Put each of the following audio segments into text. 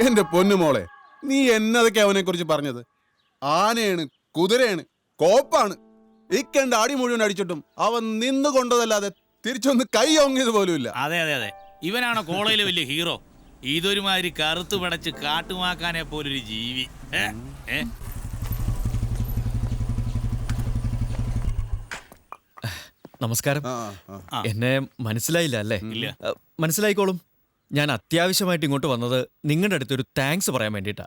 എന്റെ പൊന്നുമോളെ, നീ എന്നതൊക്കെ അവനെ കുറിച്ച് പറഞ്ഞത്? ആനയാണ്, കുതിരയാണ്, കോപ്പാണ്. ഇക്കണ്ട അടി മുഴുവൻ അടിച്ചിട്ടും അവൻ നിന്ന് കൊണ്ടതല്ലാതെ തിരിച്ചൊന്ന് കൈ ഓങ്ങിയത് പോലുമില്ല. അതെ അതെ അതെ, ഇവനാണോ കോളേജിലെ വലിയ ഹീറോ? ഇതൊരുമാതിരി കറുത്തു പടച്ച് കാട്ടുമാക്കാനെ പോലൊരു ജീവി. നമസ്കാരം. എന്നെ മനസ്സിലായില്ല അല്ലേ? ഇല്ല. മനസ്സിലായിക്കോളും. ഞാൻ അത്യാവശ്യമായിട്ട് ഇങ്ങോട്ട് വന്നത് നിങ്ങളുടെ അടുത്തൊരു താങ്ക്സ് പറയാൻ വേണ്ടിയിട്ടാ.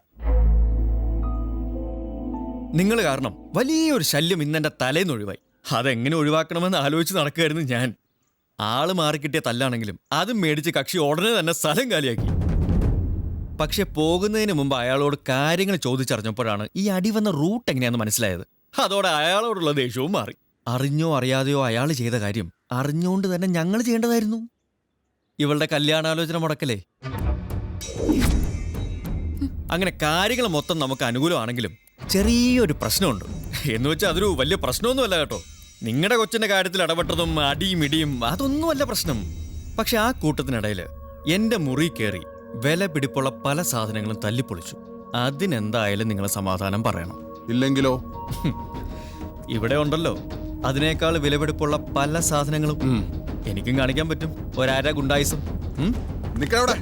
നിങ്ങൾ കാരണം വലിയൊരു ശല്യം ഇന്നെന്റെ തലേന്ന് ഒഴിവായി. അതെങ്ങനെ ഒഴിവാക്കണമെന്ന് ആലോചിച്ച് നടക്കുകയായിരുന്നു ഞാൻ. ആള് മാറിക്കിട്ടിയ തല്ലാണെങ്കിലും അതും മേടിച്ച് കക്ഷി ഉടനെ തന്നെ സ്ഥലം കാലിയാക്കി. പക്ഷെ പോകുന്നതിന് മുമ്പ് അയാളോട് കാര്യങ്ങൾ ചോദിച്ചറിഞ്ഞപ്പോഴാണ് ഈ അടി വന്ന റൂട്ട് എങ്ങനെയാണെന്ന് മനസ്സിലായത്. അതോടെ അയാളോടുള്ള ദേഷ്യവും മാറി. അറിഞ്ഞോ അറിയാതെയോ അയാൾ ചെയ്ത കാര്യം അറിഞ്ഞുകൊണ്ട് തന്നെ ഞങ്ങൾ ചെയ്യേണ്ടതായിരുന്നു. ഇവളുടെ കല്യാണാലോചന മുടക്കലേ. അങ്ങനെ കാര്യങ്ങൾ മൊത്തം നമുക്ക് അനുകൂലമാണെങ്കിലും ചെറിയൊരു പ്രശ്നമുണ്ട്. എന്ന് വെച്ചാൽ അതൊരു വലിയ പ്രശ്നമൊന്നുമല്ല കേട്ടോ. നിങ്ങളുടെ കൊച്ചിന്റെ കാര്യത്തിൽ ഇടപെട്ടതും അടിയും ഇടിയും അതൊന്നുമല്ല പ്രശ്നം. പക്ഷെ ആ കൂട്ടത്തിനിടയിൽ എന്റെ മുറി കയറി വില പിടിപ്പുള്ള പല സാധനങ്ങളും തല്ലിപ്പൊളിച്ചു. അതിനെന്തായാലും നിങ്ങൾ സമാധാനം പറയണം. ഇല്ലെങ്കിലോ? ഇവിടെ ഉണ്ടല്ലോ അതിനേക്കാൾ വിലപിടിപ്പുള്ള പല സാധനങ്ങളും. എനിക്കും കാണിക്കാൻ പറ്റും ഒരാര ഗുണ്ടായിസം. നിക്കവിടെ.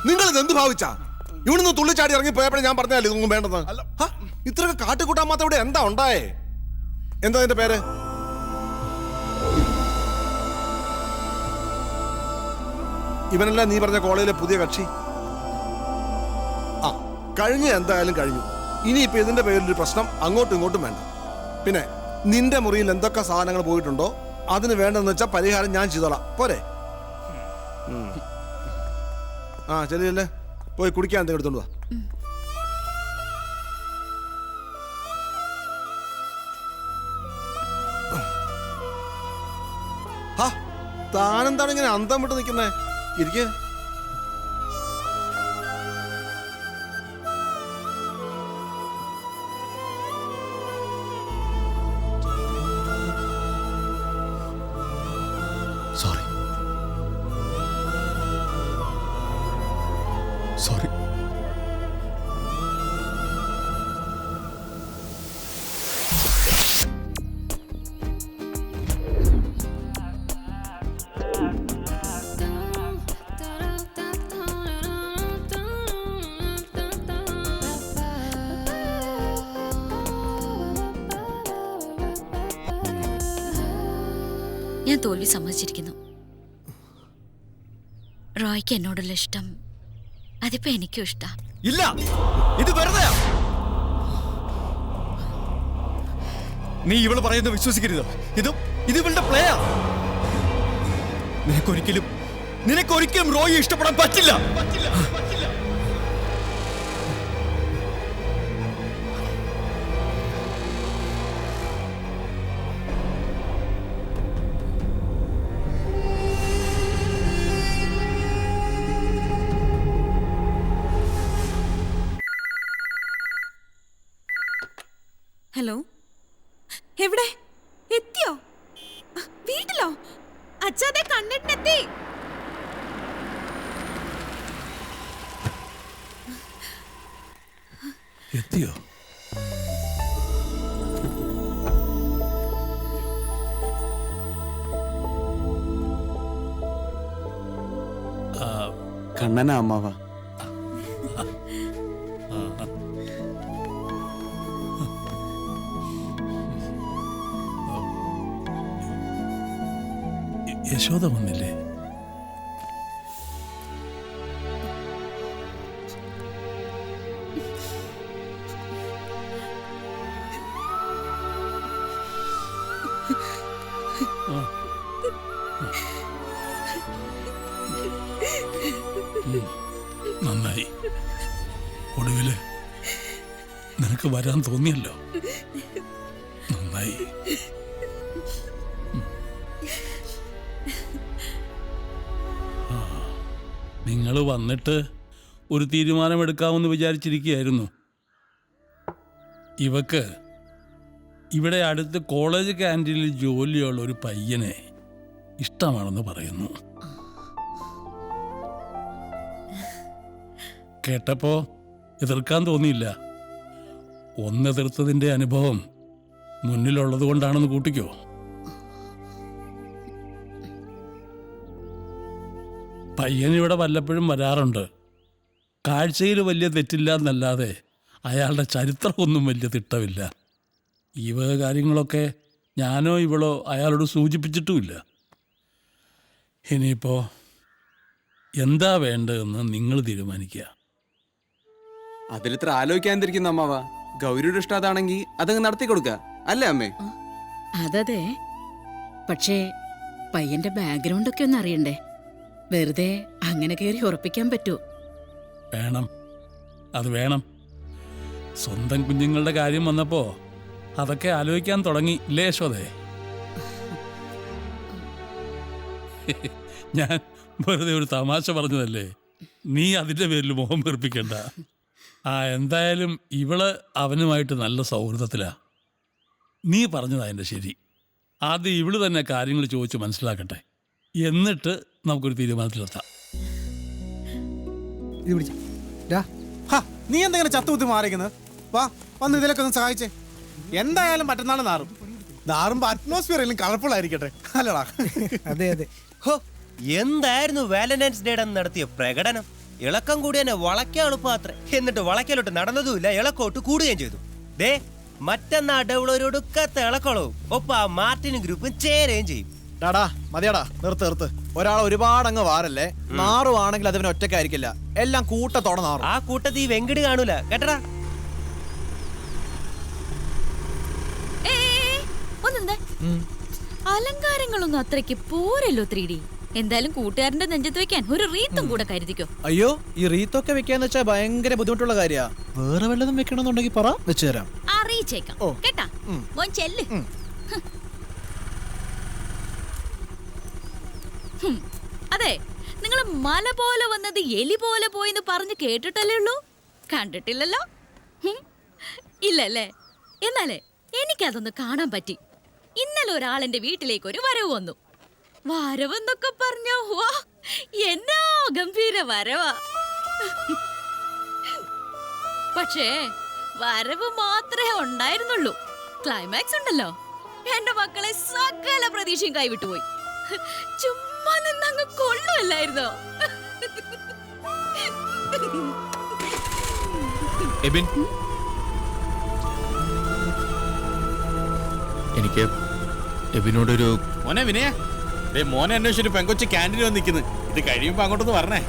നിങ്ങൾ ഇത് എന്ത് ഭാവിച്ചാ? ഇവിടുന്ന് തുള്ളിച്ചാടി ഇറങ്ങി പോയപ്പോഴേ ഞാൻ പറഞ്ഞാലേ ഇതൊന്നും വേണ്ടെന്ന്. ഇത്രയൊക്കെ കാട്ടിക്കൂട്ടാൻ മാത്രം ഇവിടെ എന്താ ഉണ്ടായേ? എന്താ അതിന്റെ പേര്? ഇവനല്ല നീ പറഞ്ഞ കോളേജിലെ പുതിയ കക്ഷി? ആ, കഴിഞ്ഞ എന്തായാലും കഴിഞ്ഞു. ഇനിയിപ്പോ ഇതിന്റെ പേരിലൊരു പ്രശ്നം അങ്ങോട്ടും ഇങ്ങോട്ടും വേണ്ട. പിന്നെ നിന്റെ മുറിയിൽ എന്തൊക്കെ സാധനങ്ങൾ പോയിട്ടുണ്ടോ അതിന് വേണ്ടെന്ന് വെച്ചാൽ പരിഹാരം ഞാൻ ചെയ്തോളാം. പോരെ? ആ ശരിയല്ലേ, പോയി കുടിക്കാൻ എന്തെങ്കിലും എടുത്തോണ്ട് വാ. താനെന്താണ് ഇങ്ങനെ അന്തം വിട്ട് നിൽക്കുന്നേ? ഇരിക്കേ. സോറി. സോറി. ഞാൻ തോൽവി സമ്മതിച്ചിരിക്കുന്നു. റോയ്ക്ക് എന്നോടുള്ള ഇഷ്ടം അതിപ്പോ എനിക്കും ഇഷ്ടാ. ഇല്ല, ഇത് വെറുതെ. നീ ഇവള് പറയുന്നത് വിശ്വസിക്കരുത്. ഇത് ഇവളുടെ പ്ലേയാ. നിനക്കൊരിക്കലും റോയി ഇഷ്ടപ്പെടാൻ പറ്റില്ല. ഹലോ, എവിടെ എത്തിയോ? വീട്ടിലോ? അച്ഛാതെ കണ്ടിട്ടെത്തി. എത്തിയോ? കണ്ണനാ അമ്മാവ. യശോദ വന്നില്ലേ? നന്നായി. ഒടുവില് നിനക്ക് വരാൻ തോന്നിയല്ലോ. നന്നായി. നിങ്ങൾ വന്നിട്ട് ഒരു തീരുമാനമെടുക്കാമെന്ന് വിചാരിച്ചിരിക്കുകയായിരുന്നു. ഇവക്ക് ഇവിടെ അടുത്ത് കോളേജ് ക്യാൻറ്റീനിൽ ജോലിയുള്ള ഒരു പയ്യനെ ഇഷ്ടമാണെന്ന് പറയുന്നു. കേട്ടപ്പോ എതിർക്കാൻ തോന്നിയില്ല. ഒന്നെതിർത്തതിൻ്റെ അനുഭവം മുന്നിലുള്ളത് കൊണ്ടാണെന്ന് കൂട്ടിക്കോ. പയ്യൻ ഇവിടെ വല്ലപ്പോഴും വരാറുണ്ട്. കാഴ്ചയിൽ വലിയ തെറ്റില്ല എന്നല്ലാതെ അയാളുടെ ചരിത്രമൊന്നും വലിയ തിട്ടമില്ല. ഈ വക കാര്യങ്ങളൊക്കെ ഞാനോ ഇവളോ അയാളോട് സൂചിപ്പിച്ചിട്ടുമില്ല. ഇനിയിപ്പോൾ എന്താ വേണ്ടതെന്ന് നിങ്ങൾ തീരുമാനിക്കുക. അതിലിത്ര ആലോചിക്കാതിരിക്കുന്ന അമ്മാവ. ഗൗരിയുടെ ഇഷ്ടം അതാണെങ്കിൽ അതങ്ങ് നടത്തി കൊടുക്കുക അല്ലേ അമ്മേ? അതതെ. പക്ഷേ പയ്യന്റെ ബാക്ക്ഗ്രൗണ്ട് ഒക്കെ ഒന്ന് അറിയണ്ടേ? വെറുതെ അങ്ങനെ കയറി ഉറപ്പിക്കാൻ പറ്റുമോ? വേണം, അത് വേണം. സ്വന്തം കുഞ്ഞുങ്ങളുടെ കാര്യം വന്നപ്പോ അതൊക്കെ ആലോചിക്കാൻ തുടങ്ങി ഇല്ലേ യശോദേ? ഞാൻ വെറുതെ ഒരു തമാശ പറഞ്ഞതല്ലേ. നീ അതിൻ്റെ പേരിൽ മോഹം വീർപ്പിക്കണ്ട. എന്തായാലും ഇവള് അവനുമായിട്ട് നല്ല സൗഹൃദത്തിലാ. നീ പറഞ്ഞതാ എൻ്റെ ശരി. ആദ്യം ഇവള് തന്നെ കാര്യങ്ങൾ ചോദിച്ച് മനസ്സിലാക്കട്ടെ, എന്നിട്ട് നമുക്കൊരു തീരുമാനത്തിലെത്താം. നീ എന്തെങ്കിലും ചത്തുകുത്തി മാറിക്കുന്നത്? വാ, വന്ന് ഇതിലൊക്കെ ഒന്ന് സഹായിച്ചേ. എന്തായാലും മറ്റന്നാൾ നാറുമ്പോ അറ്റ്മോസ്ഫിയറിലും കളർഫുൾ ആയിരിക്കട്ടെ, അല്ലടാ? അതെ അതെ. ഹോ, എന്തായിരുന്നു വാലന്റൈൻസ് ഡേ നടത്തിയ പ്രകടനം? ഇളക്കം കൂടി തന്നെ വളയ്ക്കാൻ എളുപ്പമാത്രേ. എന്നിട്ട് വളയ്ക്കലോട്ട് നടന്നതുമില്ല, ഇളക്കോട്ട് കൂടുകയും ചെയ്തു. ദേ, മറ്റന്നാ ഡെവളൊരു ഒടുക്കത്തെ ഇളക്കളവും ഒപ്പം ആ മാർട്ടിൻ ഗ്രൂപ്പും ചേരുകയും ചെയ്യും. ടാടാ, മതിയാടാ, നിർത്ത്. ഒരാൾ ഒരുപാട് അങ്ങ് വാരല്ലേ. നാറുവാണെങ്കിൽ അതിന് ഒറ്റക്കായിരിക്കില്ല, എല്ലാം കൂട്ടത്തോടെ നാറും. ആ കൂട്ടത്തിൽ ഈ വെങ്കിട് കാണൂല കേട്ടടാ. അലങ്കാരങ്ങളൊന്നും അത്രയ്ക്ക് പോരല്ലോ 3D. എന്തായാലും കൂട്ടുകാരന്റെ നെഞ്ചത്ത് വെക്കാൻ ഒരു റീത്തും കൂടെ കരുതിക്കോ. അയ്യോ, ഈ റീത്തൊക്കെ വെക്കാന്ന് വെച്ചാ ഭയങ്കര ബുദ്ധിമുട്ടുള്ള കാര്യാ. വേറെ വല്ലതും വെക്കണമെന്നുണ്ടെങ്കിൽ പറ, വെച്ചു തരാം. അറിയിച്ചേക്കാം കേട്ടാ. മോൻ ചെല്ല്. അതെ, നിങ്ങൾ മല പോലെ വന്നത് എലി പോലെ പോയെന്ന് പറഞ്ഞ് കേട്ടിട്ടല്ലേ ഉള്ളൂ, കണ്ടിട്ടില്ലല്ലോ. ഇല്ലല്ലേ? എന്നാലേ എനിക്കതൊന്ന് കാണാൻ പറ്റി. ഇന്നലെ ഒരാളെന്റെ വീട്ടിലേക്ക് ഒരു വരവ് വന്നു. വരവെന്നൊക്കെ പറഞ്ഞോ, വാ, എന്നാ ഗംഭീര വരവാ. പക്ഷേ വരവ് മാത്രമേ ഉണ്ടായിരുന്നുള്ളൂ. ക്ലൈമാക്സ് ഉണ്ടല്ലോ, എന്റെ മക്കളെ സകല പ്രതീക്ഷയും കൈവിട്ടുപോയി. ചുമ്മാ നിന്നങ്ങ് കൊള്ളുമല്ലായിരുന്നോ? എബിൻ, എനിക്ക് എബിനോടൊരു മോനെ വിനയ, മോനെ അന്വേഷിച്ചൊരു പെങ്കൊച്ച് ക്യാൻറ്റീനിൽ വന്ന് നിൽക്കുന്നു. ഇത് കഴിയുമ്പോ അങ്ങോട്ടൊന്ന് പറഞ്ഞേ.